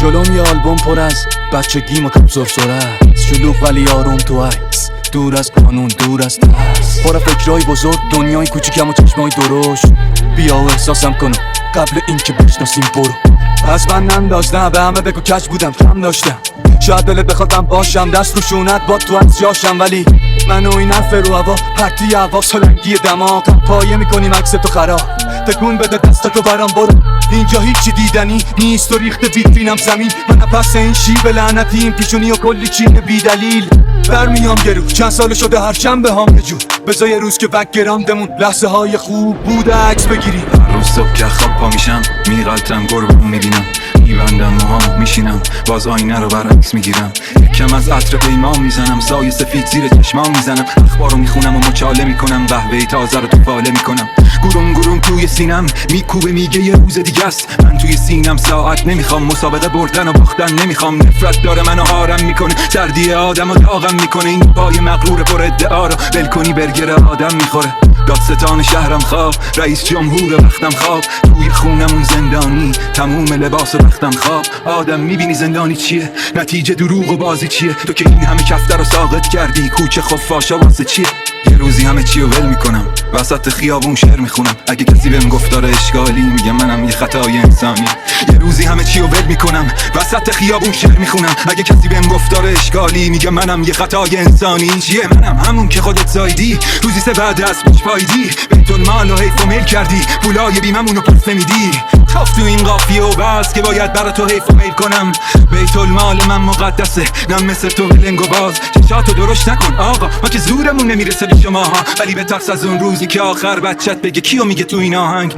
جلوم یه آلبوم پر از بچگیم و کپ سرسره، شلوغ ولی آروم تو عکس، دور از قانون دور از ترس، پر فکرای بزرگ دنیای کوچیکم و چشمای درشت. بیا و احساسم کنم قبل اینکه بشناسیم برو. پس من ننداشتم به همه بگو کج بودم کم داشتم، شاید دلت بخوادم باشم دست رو شونت با تو از جاشم، ولی من و این حرف رو هوا پرتی هوا سلنگی دماغ پایه میکنیم عکس تو خراب. تکون بده دستاتو برام برو، اینجا هیچی دیدنی نیست و ریخته ویترینم زمین. من پس این شیب لعنتی این پیشونی و کلی چین بی دلیل برمیام گرو. چند سال شده هر چند به هم نجور بذار یه روز که بکگراندمون لحظه های خوب بوده عکس بگیریم. هر روز صبح که خواب پا میشم میغلطم گربه‌مو میبینم، میبندم موهامو میشینم باز آینه رو برعکس میگیرم، یکم از عطر پیمان میزنم سایه سفید زیر چشمام میزنم، اخبارو میخونم و مچاله میکنم قهوه تازه رو تو فاله میکنم. گروم گروم توی سینم میکوبه میگه یه روز دیگه است، من توی سینم ساعت نمیخوام، مسابقه بردن و باختن نمیخوام، نفرت داره منو هارم میکنه، سردی آدمو داغم میکنه، این پای مغرور پر ادعا رو ول کنی برگر آدم میخوره. دادستان شهرم خواب، رئیس جمهور وقتم خواب، توی خونمون زندانی تموم لباس و وقتم خواب. آدم میبینی زندانی چیه، نتیجه دروغ و بازی چیه، تو که این همه کفتر رو ساقط کردی کوچه خفاشا واسه چیه. یه روزی همه چی رو ول میکنم وسط خیابون شعر میخونم، اگه کسی بهم گفت داره اشکالی میگم منم یه خطای انسانی. یه روزی همه چی رو ول میکنم وسط خیابون شعر میخونم، اگه کسی بهم گفت داره اشکالی میگم منم یه خطای انسانی. چیه منم همون که خودت زایدی، روزی سه بعد از پیش پایدی، بیت المال و حیف و میل کردی، پولای بیممونو پس نمیدی. خب تو این قافیه و بس که باید برا تو حیف و میل کنم، بیت المال من مقدسه نه مثل تو ولنگ و باز. چشاتو درشت نکن آقا ما که زورمون نمیرسه به شماها، ولی به ترس از اون روزی که آخر بچت بگه کیو میگه تو این آهنگ.